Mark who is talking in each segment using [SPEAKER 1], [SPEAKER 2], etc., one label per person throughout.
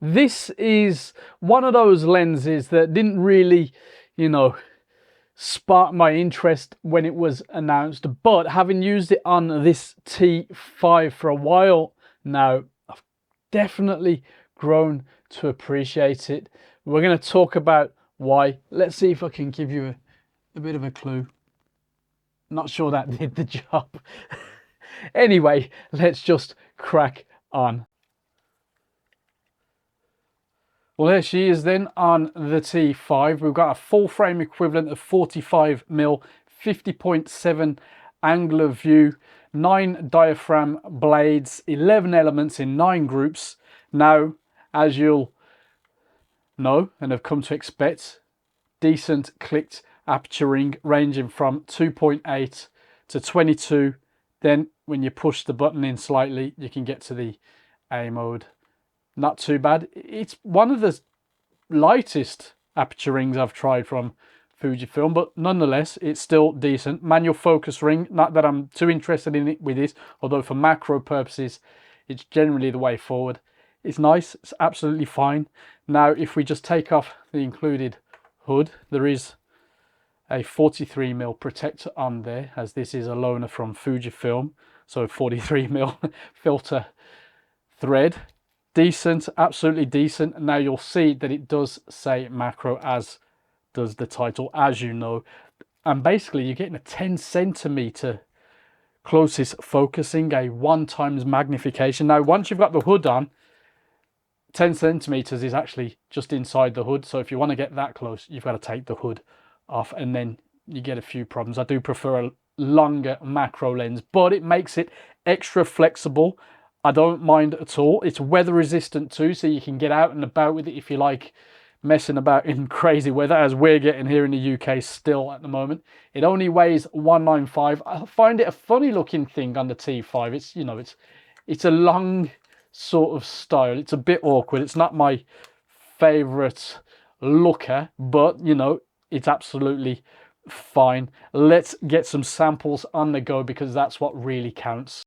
[SPEAKER 1] This is one of those lenses that didn't really, spark my interest when it was announced, but having used it on this T5 for a while now, I've definitely grown to appreciate it. We're going to talk about why. Let's see if I can give you a bit of a clue. Not sure that did the job. Anyway, let's just crack on. Well, there she is then on the T5. We've got a full frame equivalent of 45mm, 50.7 angle of view, 9 diaphragm blades, 11 elements in 9 groups. Now, as you'll know and have come to expect, decent clicked aperturing ranging from 2.8 to 22. Then when you push the button in slightly, you can get to the A mode. Not too bad. It's one of the lightest aperture rings I've tried from Fujifilm, but nonetheless it's still decent. Manual focus ring, not that I'm too interested in it with this, although for macro purposes it's generally the way forward. It's nice, it's absolutely fine. Now if we just take off the included hood, there is a 43mm protector on there, as this is a loaner from Fujifilm, so 43mm filter thread. Decent, absolutely decent. Now you'll see that it does say macro, as does the title, as you know, and basically you're getting a 10cm closest focusing, a 1x magnification. Now once you've got the hood on, 10cm is actually just inside the hood, so if you want to get that close, you've got to take the hood off, and then you get a few problems. I do prefer a longer macro lens, but it makes it extra flexible. I don't mind at all. It's weather resistant too, so you can get out and about with it if you like messing about in crazy weather, as we're getting here in the UK still at the moment. It only weighs 195. I find it a funny looking thing on the T5. It's it's a long sort of style. It's a bit awkward. It's not my favorite looker, but it's absolutely fine. Let's get some samples on the go, because that's what really counts.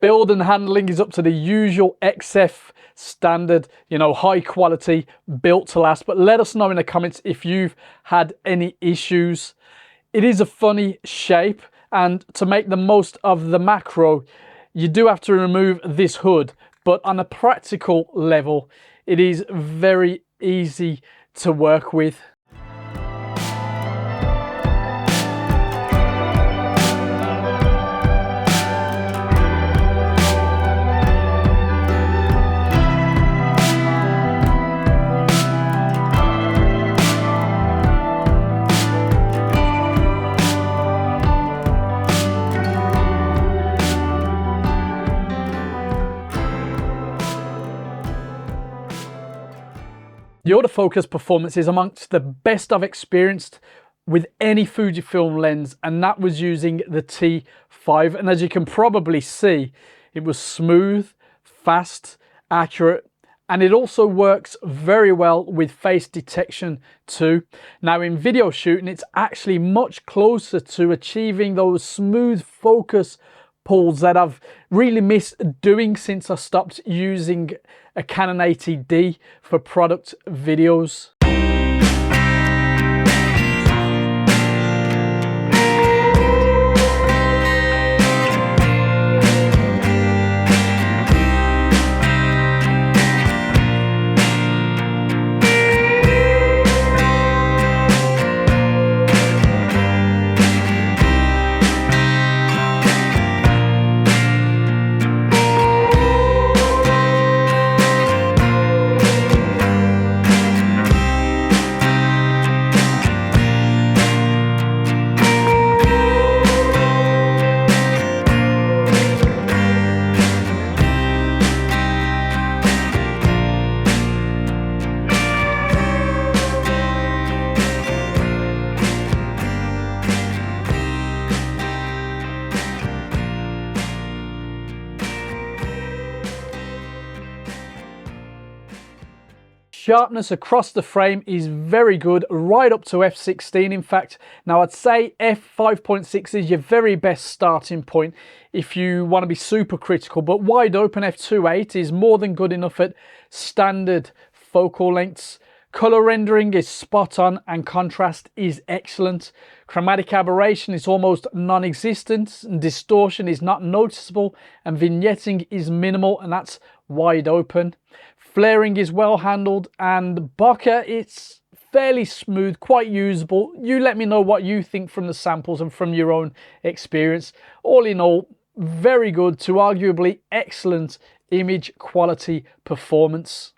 [SPEAKER 1] Build and handling is up to the usual XF standard, high quality, built to last. But let us know in the comments if you've had any issues. It is a funny shape, and to make the most of the macro, you do have to remove this hood. But on a practical level, it is very easy to work with. The autofocus performance is amongst the best I've experienced with any Fujifilm lens, and that was using the T5. And as you can probably see, it was smooth, fast, accurate, and it also works very well with face detection too. Now in video shooting, it's actually much closer to achieving those smooth focus pulls that I've really missed doing since I stopped using a Canon 80D for product videos. Sharpness across the frame is very good, right up to f16 in fact. Now I'd say f5.6 is your very best starting point if you want to be super critical, but wide open f2.8 is more than good enough at standard focal lengths. Color rendering is spot on and contrast is excellent. Chromatic aberration is almost non-existent, and distortion is not noticeable, and vignetting is minimal, and that's wide open. Flaring is well handled, and bokeh, it's fairly smooth, quite usable. You let me know what you think from the samples and from your own experience. All in all, very good to arguably excellent image quality performance.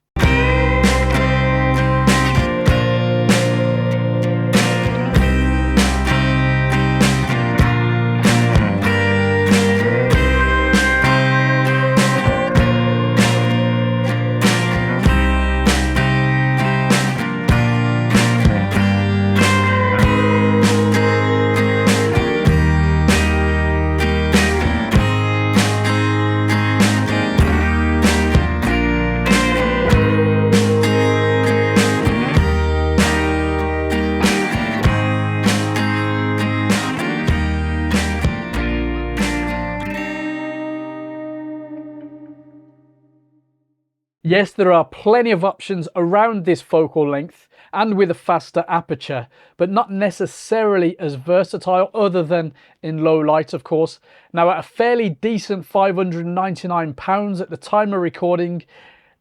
[SPEAKER 1] Yes, there are plenty of options around this focal length and with a faster aperture, but not necessarily as versatile other than in low light, of course. Now, at a fairly decent £599 at the time of recording,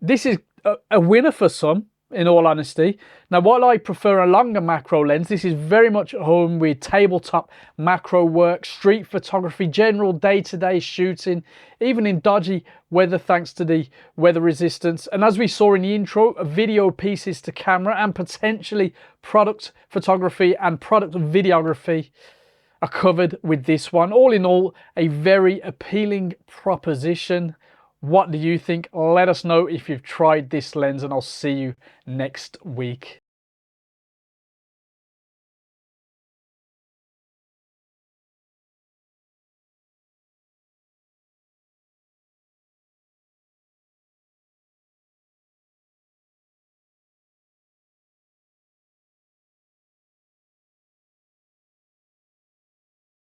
[SPEAKER 1] this is a winner for some, in all honesty. Now, while I prefer a longer macro lens, this is very much at home with tabletop macro work, street photography, general day-to-day shooting, even in dodgy weather thanks to the weather resistance. And as we saw in the intro, video pieces to camera and potentially product photography and product videography are covered with this one. All in all, a very appealing proposition. What do you think? Let us know if you've tried this lens, and I'll see you next week.